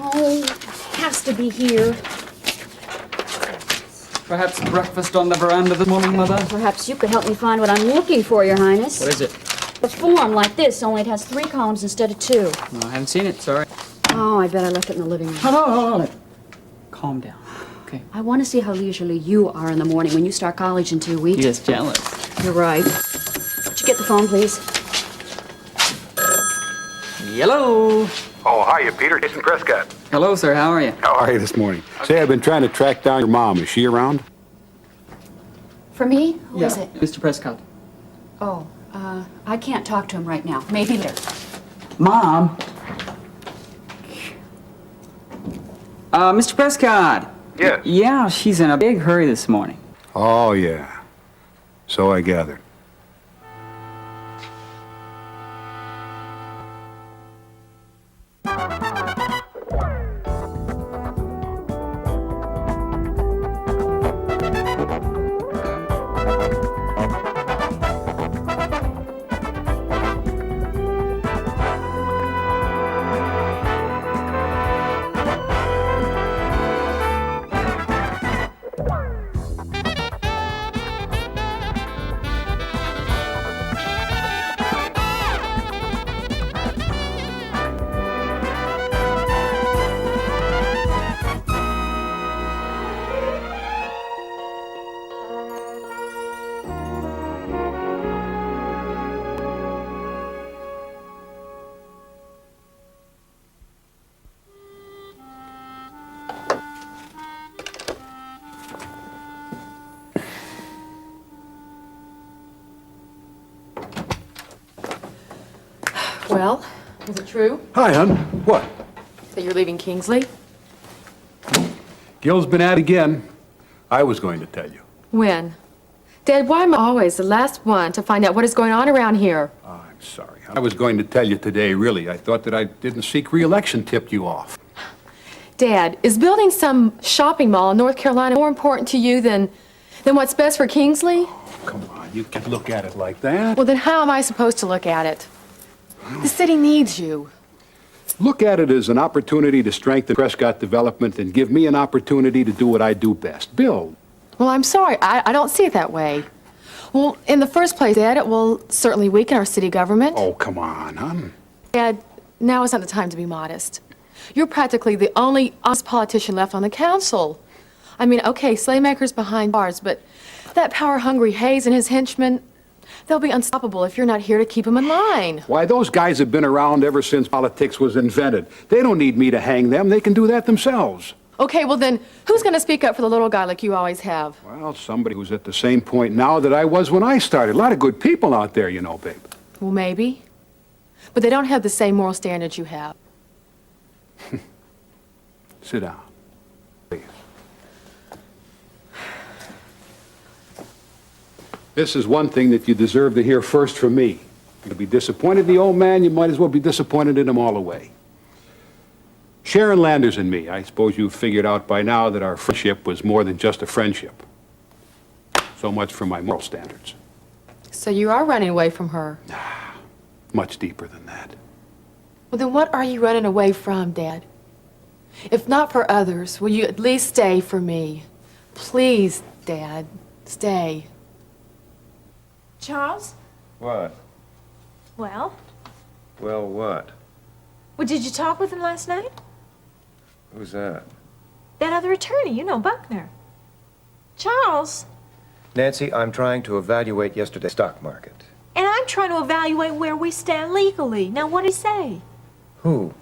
Oh, has to be here. Perhaps breakfast on the veranda this morning, Mother? Perhaps you could help me find what I'm looking for, Your Highness. What is it? A form like this, only it has 3 columns instead of 2. No, I haven't seen it, sorry. Oh, I bet I left it in the living room. Hold on. Calm down. Okay. I want to see how leisurely you are in the morning when you start college in 2 weeks. Just jealous. You're right. Would you get the phone, please? Hello. Oh, hiya, Peter. Jason Prescott. Hello, sir. How are you? How are you this morning? Say, I've been trying to track down your mom. Is she around? For me? Who is it? Mr. Prescott. Oh, I can't talk to him right now. Maybe later. Mom. Mr. Prescott. Yes. Yeah, she's in a big hurry this morning. Oh, yeah. So I gathered. Well, is it true Hi, hon. What? that you're leaving Kingsley? Gil's been at it again. I was going to tell you. When? Dad, why am I always the last one to find out what is going on around here? Oh, I'm sorry. I was going to tell you today, really. I thought that I didn't seek re-election tipped you off. Dad, is building some shopping mall in North Carolina more important to you than what's best for Kingsley? Come on, you can't look at it like that. Well, then how am I supposed to look at it? The city needs you. Look at it as an opportunity to strengthen Prescott development and give me an opportunity to do what I do best, build. Well, I'm sorry. I don't see it that way. Well, in the first place, Dad, it will certainly weaken our city government. Oh, come on, hon. Dad, now is not the time to be modest. You're practically the only honest politician left on the council. I mean, okay, Slaymaker's behind bars, but that power-hungry Hayes and his henchmen, they'll be unstoppable if you're not here to keep them in line. Why, those guys have been around ever since politics was invented. They don't need me to hang them. They can do that themselves. Okay, well then, who's going to speak up for the little guy like you always have? Well, somebody who's at the same point now that I was when I started. A lot of good people out there, you know, babe. Well, maybe. But they don't have the same moral standards you have. Sit down, please. This is one thing that you deserve to hear first from me. You'll be disappointed in the old man, you might as well be disappointed in him all the way. Sharon Landers and me, I suppose you've figured out by now that our friendship was more than just a friendship. So much for my moral standards. So you are running away from her. Much deeper than that. Well, then what are you running away from, Dad? If not for others, will you at least stay for me? Please, Dad, stay. Charles? What? Well? Well, what? Well, did you talk with him last night? Who's that? That other attorney, you know, Buckner. Charles? Nancy, I'm trying to evaluate yesterday's stock market. And I'm trying to evaluate where we stand legally. Now, what did he say? Who?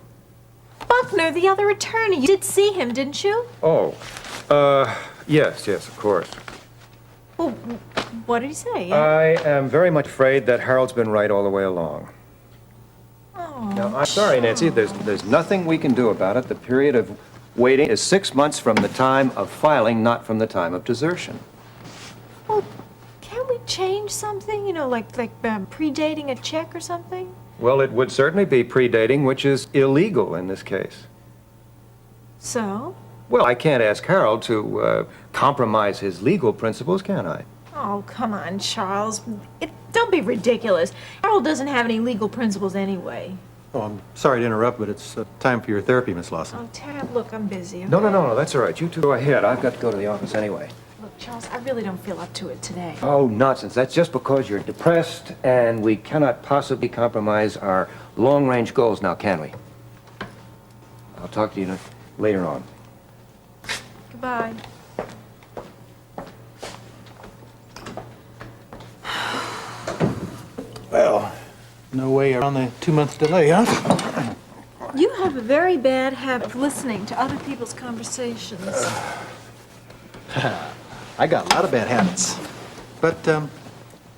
Buckner, the other attorney. You did see him, didn't you? Oh, yes, of course. Well, what did he say? I am very much afraid that Harold's been right all the way along. Oh, Now, I'm sorry, Nancy, there's nothing we can do about it. The period of waiting is 6 months from the time of filing, not from the time of desertion. well, can't we change something? You know, like predating a check or something? Well, it would certainly be predating, which is illegal in this case. So? Well, I can't ask Harold to compromise his legal principles, can I? Oh, come on, Charles. Don't be ridiculous. Harold doesn't have any legal principles anyway. Oh, I'm sorry to interrupt, but it's time for your therapy, Miss Lawson. Oh, Tab, look, I'm busy. Okay? No, that's all right. You two go ahead. I've got to go to the office anyway. Look, Charles, I really don't feel up to it today. Oh, nonsense. That's just because you're depressed, and we cannot possibly compromise our long-range goals now, can we? I'll talk to you later on. Goodbye. Well, no way around the 2-month delay, huh? You have a very bad habit of listening to other people's conversations. I got a lot of bad habits. But some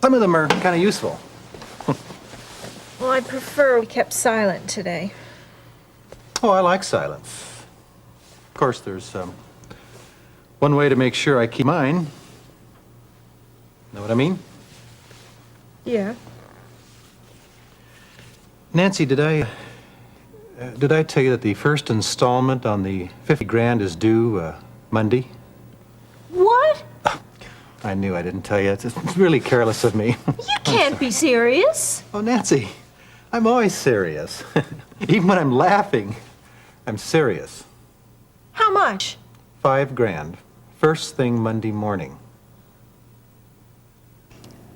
of them are kind of useful. Well, I prefer we kept silent today. Oh, I like silence. Of course, there's one way to make sure I keep mine. Know what I mean? Yeah. Nancy, did I tell you that the first installment on the 50 grand is due Monday? What? I knew I didn't tell you. It's really careless of me. You can't be serious. Oh, Nancy, I'm always serious. Even when I'm laughing, I'm serious. How much? 5 grand. First thing Monday morning.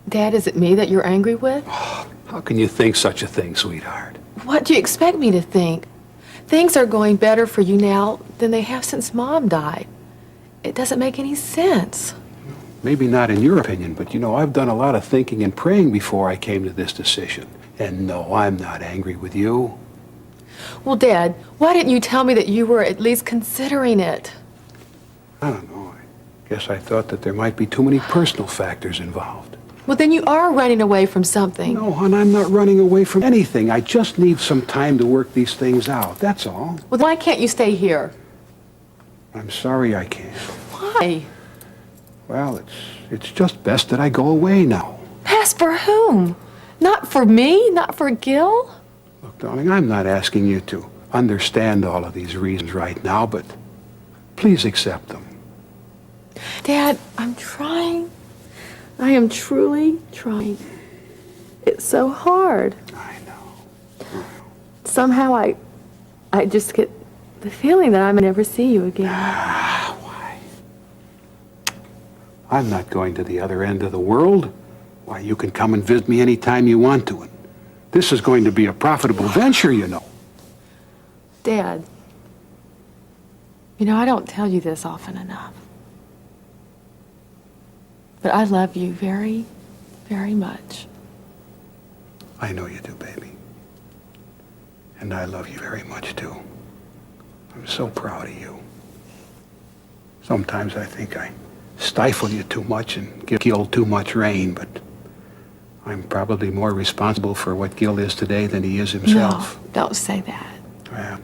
Dad, is it me that you're angry with? How can you think such a thing, sweetheart? What do you expect me to think? Things are going better for you now than they have since Mom died. It doesn't make any sense. Maybe not in your opinion, but you know, I've done a lot of thinking and praying before I came to this decision. And no, I'm not angry with you. Well, Dad, why didn't you tell me that you were at least considering it? I don't know. I guess I thought that there might be too many personal factors involved. Well, then you are running away from something. No, hon, I'm not running away from anything. I just need some time to work these things out, that's all. Well, why can't you stay here? I'm sorry I can't. Why? Well, it's just best that I go away now. Pass for whom? Not for me? Not for Gil? Look, darling, I'm not asking you to understand all of these reasons right now, but please accept them. Dad, I'm trying. I am truly trying. It's so hard. I know. Somehow I just get the feeling that I may never see you again. Why? I'm not going to the other end of the world. Why, you can come and visit me anytime you want to. And this is going to be a profitable venture, you know. Dad, you know, I don't tell you this often enough. But I love you very, very much. I know you do, baby. And I love you very much, too. I'm so proud of you. Sometimes I think I stifle you too much and give Gil too much rein, but I'm probably more responsible for what Gil is today than he is himself. No, don't say that. Well,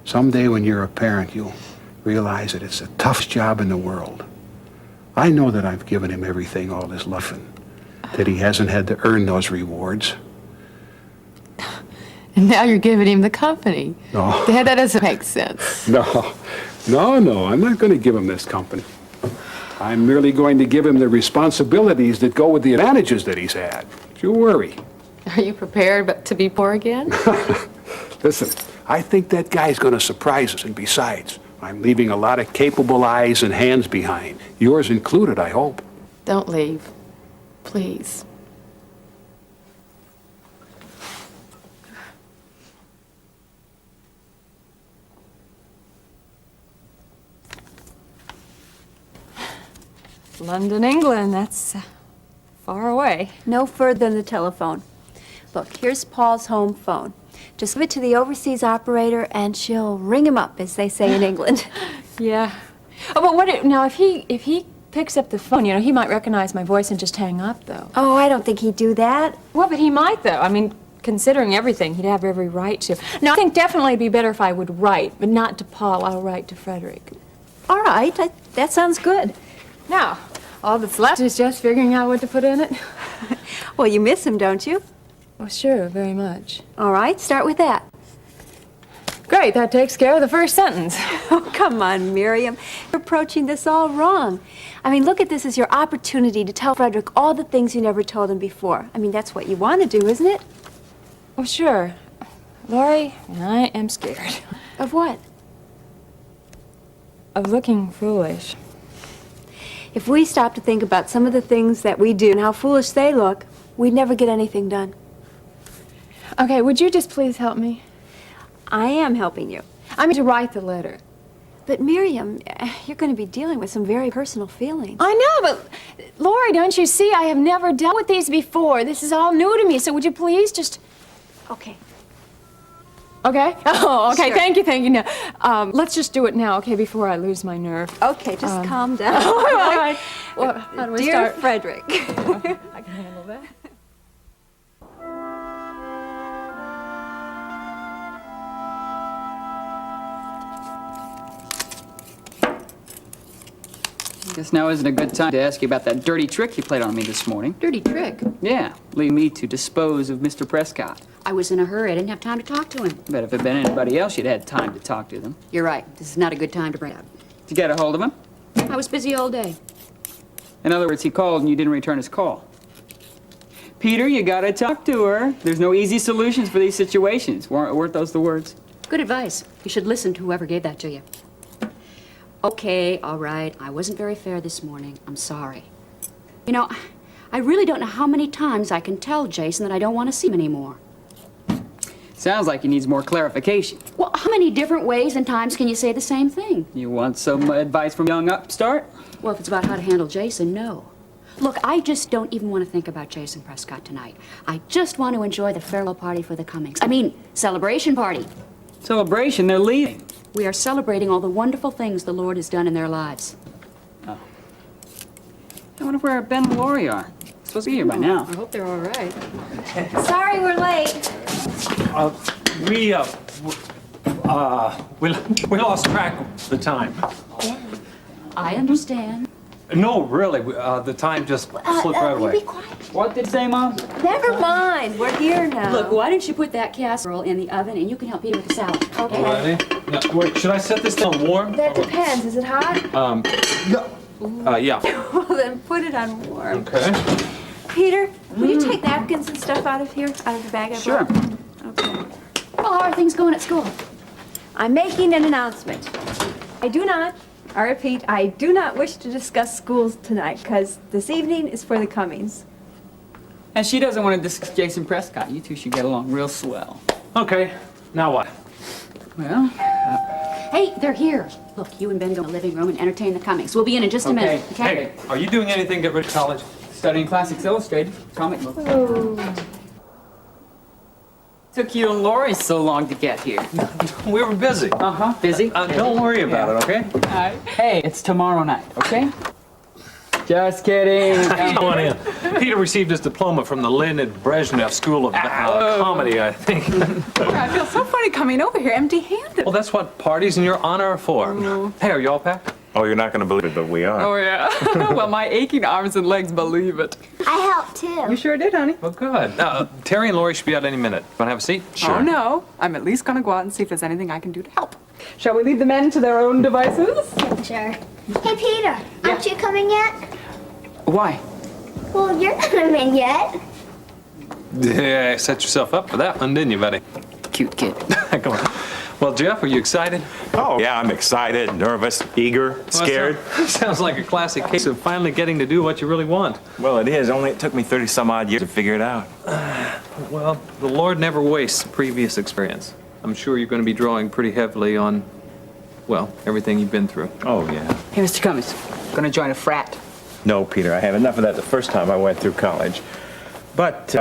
someday when you're a parent, you'll realize that it's the toughest job in the world. I know that I've given him everything all his life and that he hasn't had to earn those rewards. And now you're giving him the company. No. Dad, that doesn't make sense. No, I'm not going to give him this company. I'm merely going to give him the responsibilities that go with the advantages that he's had. Don't you worry. Are you prepared to be poor again? Listen, I think that guy's going to surprise us, and besides, I'm leaving a lot of capable eyes and hands behind. Yours included, I hope. Don't leave. Please. London, England, that's far away. No further than the telephone. Look, here's Paul's home phone. Just give it to the overseas operator and she'll ring him up, as they say in England. Yeah. Oh, but now if he picks up the phone, you know, he might recognize my voice and just hang up, though. Oh, I don't think he'd do that. Well, but he might, though. I mean, considering everything, he'd have every right to. No, I think definitely it'd be better if I would write, but not to Paul. I'll write to Frederick. All right, that sounds good. Now, all that's left is just figuring out what to put in it. Well, you miss him, don't you? Oh, sure, very much. All right, start with that. Great, that takes care of the first sentence. Oh, come on, Miriam. You're approaching this all wrong. I mean, look at this as your opportunity to tell Frederick all the things you never told him before. I mean, that's what you want to do, isn't it? Oh, sure. Lori, I am scared Of what? of looking foolish. If we stop to think about some of the things that we do and how foolish they look, we'd never get anything done. Okay, would you just please help me? I am helping you. I mean to write the letter. But Miriam, you're going to be dealing with some very personal feelings. I know, but Lori, don't you see? I have never dealt with these before. This is all new to me, so would you please just... Okay. Okay? Oh, okay, Sure. thank you. Now, let's just do it now, okay, before I lose my nerve. Okay, just calm down. All right. Well, how do we Dear start? Frederick. I can handle that. Guess now isn't a good time to ask you about that dirty trick you played on me this morning. Dirty trick. Yeah, leading me to dispose of Mr. Prescott. I was in a hurry. I didn't have time to talk to him. But if it had been anybody else, you'd had time to talk to them. You're right. This is not a good time to bring it up. Did you get a hold of him? I was busy all day. In other words, he called and you didn't return his call. Peter, you gotta talk to her. There's no easy solutions for these situations. Weren't those the words? Good advice. You should listen to whoever gave that to you. Okay, all right. I wasn't very fair this morning. I'm sorry. You know, I really don't know how many times I can tell Jason that I don't want to see him anymore. Sounds like he needs more clarification. Well, how many different ways and times can you say the same thing? You want some advice from young upstart? Well, if it's about how to handle Jason, no. Look, I just don't even want to think about Jason Prescott tonight. I just want to enjoy the farewell party for the Cummings. I mean, celebration party. Celebration, they're leaving. We are celebrating all the wonderful things the Lord has done in their lives. I wonder where Ben and Lori are. Supposed to be here by now. I hope they're all right. Sorry we're late. We lost track of the time. I understand. No, really, the time just slipped right Will you away. be quiet? What did you say, Mom? Never mind. We're here now. Look, why don't you put that casserole in the oven and you can help Peter with the salad, okay? Ready? Now, wait, should I set this down warm? That depends. Is it hot? Yeah. Well, then put it on warm. Okay. Peter, will you take napkins and stuff out of here, out of the bag I Sure. brought? Okay. Well, how are things going at school? I'm making an announcement. I repeat, I do not wish to discuss schools tonight, because this evening is for the Cummings. And she doesn't want to discuss Jason Prescott. You two should get along real swell. Okay, now what? Well, Hey, they're here. Look, you and Ben go in the living room and entertain the Cummings. We'll be in just a minute, okay? Hey, are you doing anything to get rid of college? studying Classics Illustrated, comic book. Took you and Lori so long to get here. We were busy. Uh-huh. Busy? Don't worry about it, okay? Hey, it's tomorrow night, okay? Just kidding. Come on in. Peter received his diploma from the Leonid Brezhnev School of Comedy, I think. I feel so funny coming over here empty-handed. Well, that's what parties in your honor are for. Hey, are you all packed? Oh, you're not going to believe it, but we are. Oh, yeah. Well, my aching arms and legs believe it. I helped too. You sure did, honey. Well, good. Terry and Lori should be out any minute. Want to have a seat? Oh, no. I'm at least going to go out and see if there's anything I can do to help. Shall we leave the men to their own devices? Sure. Hey, Peter, aren't you coming yet? Why? Well, you're not coming yet. Yeah, set yourself up for that one, didn't you, buddy? Cute kid. Come on. Well, Jeff, are you excited? Oh, yeah, I'm excited, nervous, eager, scared. Sounds like a classic case of finally getting to do what you really want. Well, it is. Only it took me 30-some-odd years to figure it out. Well, the Lord never wastes previous experience. I'm sure you're going to be drawing pretty heavily on, well, everything you've been through. Oh, yeah. Hey, Mr. Cummings, gonna join a frat. No, Peter, I had enough of that the first time I went through college. But,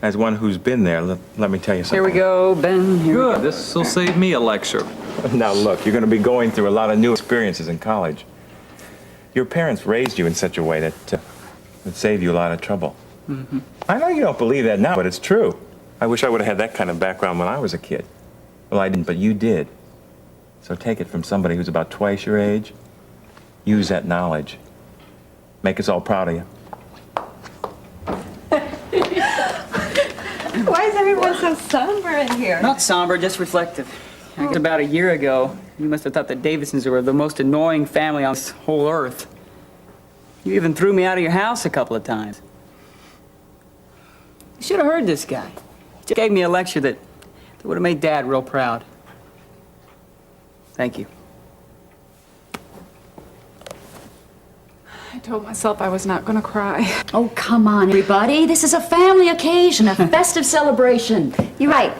as one who's been there, let me tell you something. Here we go, Ben. Good. This will save me a lecture. Now, look, you're going to be going through a lot of new experiences in college. Your parents raised you in such a way that would save you a lot of trouble. Mm-hmm. I know you don't believe that now, but it's true. I wish I would have had that kind of background when I was a kid. Well, I didn't, but you did. So take it from somebody who's about twice your age. Use that knowledge. Make us all proud of you. Why is everyone so somber in here? Not somber, just reflective. I guess about a year ago, you must have thought the Davidsons were the most annoying family on this whole earth. You even threw me out of your house a couple of times. You should have heard this guy. He just gave me a lecture that It would have made Dad real proud. Thank you. I told myself I was not going to cry. Oh, come on, everybody. This is a family occasion, a festive celebration. You're right.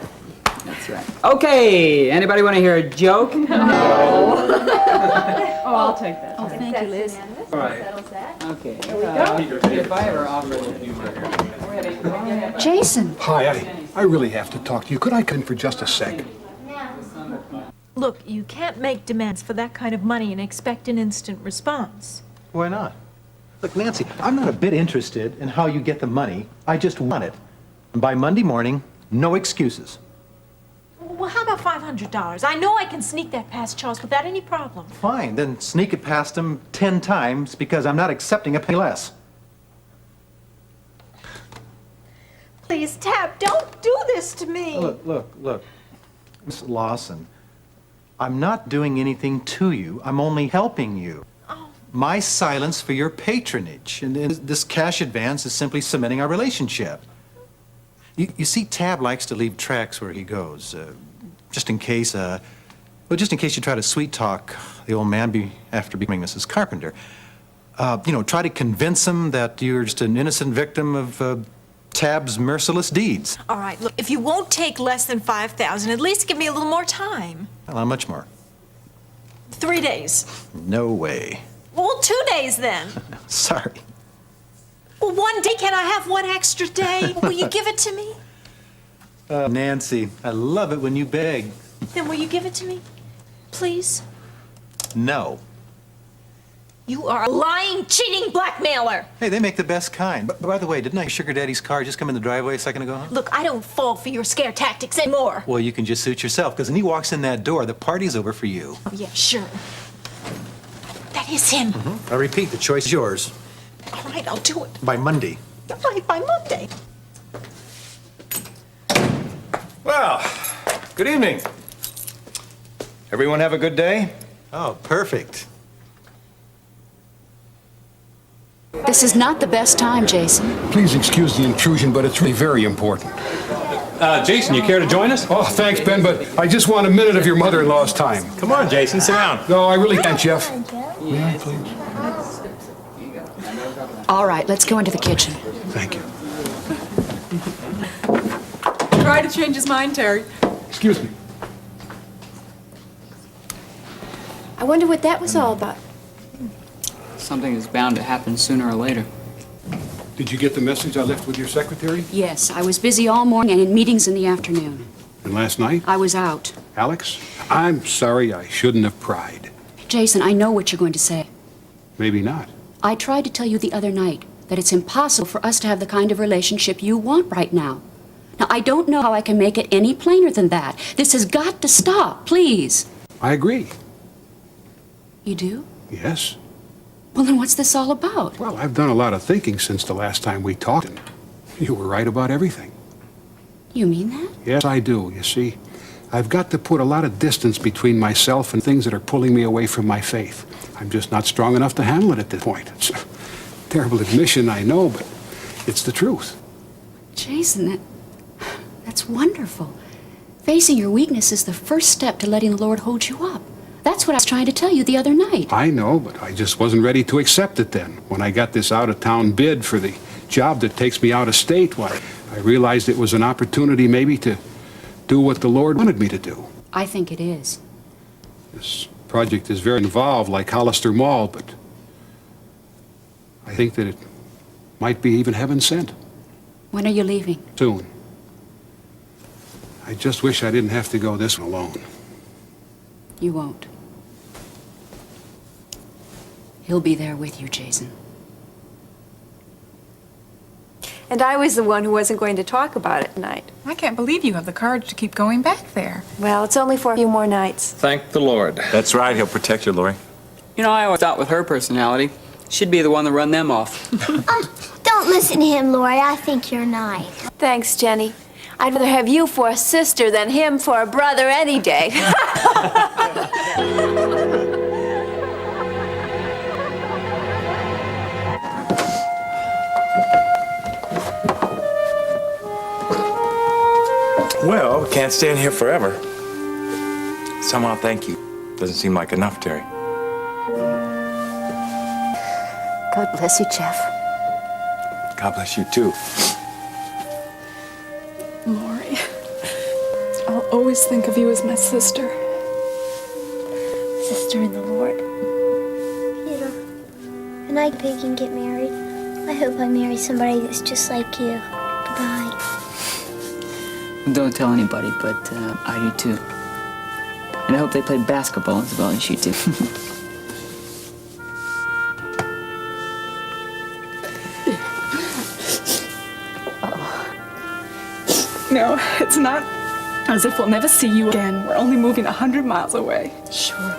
That's right. Okay, anybody want to hear a joke? Oh, I'll take that. Oh, thank you, Liz. All right. Okay. Here we go. If I ever offer Jason. Hi, I really have to talk to you. Could I come in for just a sec? Look, you can't make demands for that kind of money and expect an instant response. Why not? Look, Nancy, I'm not a bit interested in how you get the money. I just want it. And by Monday morning, no excuses. Well, how about $500? I know I can sneak that past Charles without any problem. Fine, then sneak it past him 10 times because I'm not accepting a penny less. Please, Tab, don't do this to me. Look. Miss Lawson, I'm not doing anything to you. I'm only helping you. My silence for your patronage, and this cash advance is simply cementing our relationship. You see, Tab likes to leave tracks where he goes, just in case you try to sweet talk the old man after becoming Mrs. Carpenter. Try to convince him that you're just an innocent victim of Tab's merciless deeds. All right, look, if you won't take less than $5,000, at least give me a little more time. Well, how much more? 3 days. No way. Well, 2 days then. Sorry. Well, 1 day, can I have 1 extra day? Will you give it to me? Nancy, I love it when you beg. Then will you give it to me? Please? No. You are a lying, cheating blackmailer. Hey, they make the best kind. But by the way, didn't I Sugar Daddy's car just come in the driveway a second ago? Huh? Look, I don't fall for your scare tactics anymore. Well, you can just suit yourself, because when he walks in that door, the party's over for you. Oh, yeah, sure. That is him. I repeat, the choice is yours. All right, I'll do it. By Monday. All right, by Monday. Well, good evening. Everyone have a good day? Oh, perfect. This is not the best time, Jason. Please excuse the intrusion, but it's really very important. Jason, you care to join us? Oh, thanks, Ben, but I just want a minute of your mother-in-law's time. Come on, Jason, sit down. No, I really can't, Jeff. May I, please? All right, let's go into the kitchen. Thank you. Try to change his mind, Terry. Excuse me. I wonder what that was all about. Something is bound to happen sooner or later. Did you get the message I left with your secretary? Yes, I was busy all morning and in meetings in the afternoon. And last night? I was out. Alex, I'm sorry I shouldn't have pried. Jason, I know what you're going to say. Maybe not. I tried to tell you the other night that it's impossible for us to have the kind of relationship you want right now. Now, I don't know how I can make it any plainer than that. This has got to stop, please. I agree. You do? Yes. Well, then what's this all about? Well, I've done a lot of thinking since the last time we talked, and you were right about everything. You mean that? Yes, I do. You see, I've got to put a lot of distance between myself and things that are pulling me away from my faith. I'm just not strong enough to handle it at this point. It's a terrible admission, I know, but it's the truth. Jason, that's wonderful. Facing your weakness is the first step to letting the Lord hold you up. That's what I was trying to tell you the other night. I know, but I just wasn't ready to accept it then. When I got this out-of-town bid for the job that takes me out of state, why, I realized it was an opportunity maybe to do what the Lord wanted me to do. I think it is. This project is very involved, like Hollister Mall, but I think that it might be even heaven sent. When are you leaving? Soon. I just wish I didn't have to go this one alone. You won't. He'll be there with you, Jason. And I was the one who wasn't going to talk about it tonight. I can't believe you have the courage to keep going back there. Well, it's only for a few more nights. Thank the Lord. That's right, he'll protect you, Lori. You know, I always thought with her personality, she'd be the one to run them off. Don't listen to him, Lori. I think you're nice. Thanks, Jenny. I'd rather have you for a sister than him for a brother any day. Well, can't stand here forever. Somehow, thank you. Doesn't seem like enough, Terry. God bless you, Jeff. God bless you, too. Lori, I'll always think of you as my sister. Sister in the Lord. Peter, when I big and get married, I hope I marry somebody that's just like you. Goodbye. Don't tell anybody, but I do too. And I hope they play basketball as well as you do. No, it's not as if we'll never see you again. We're only moving 100 miles away. Sure.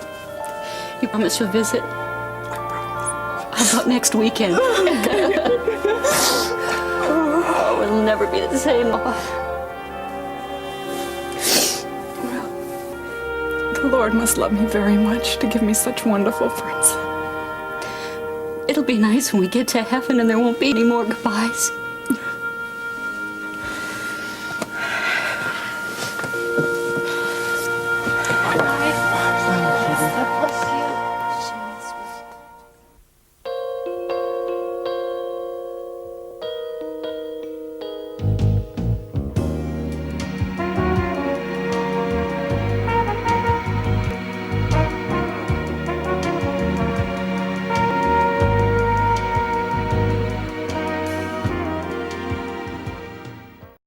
You promise you'll visit? How about next weekend? Oh, it'll never be the same. The Lord must love me very much to give me such wonderful friends. It'll be nice when we get to heaven and there won't be any more goodbyes.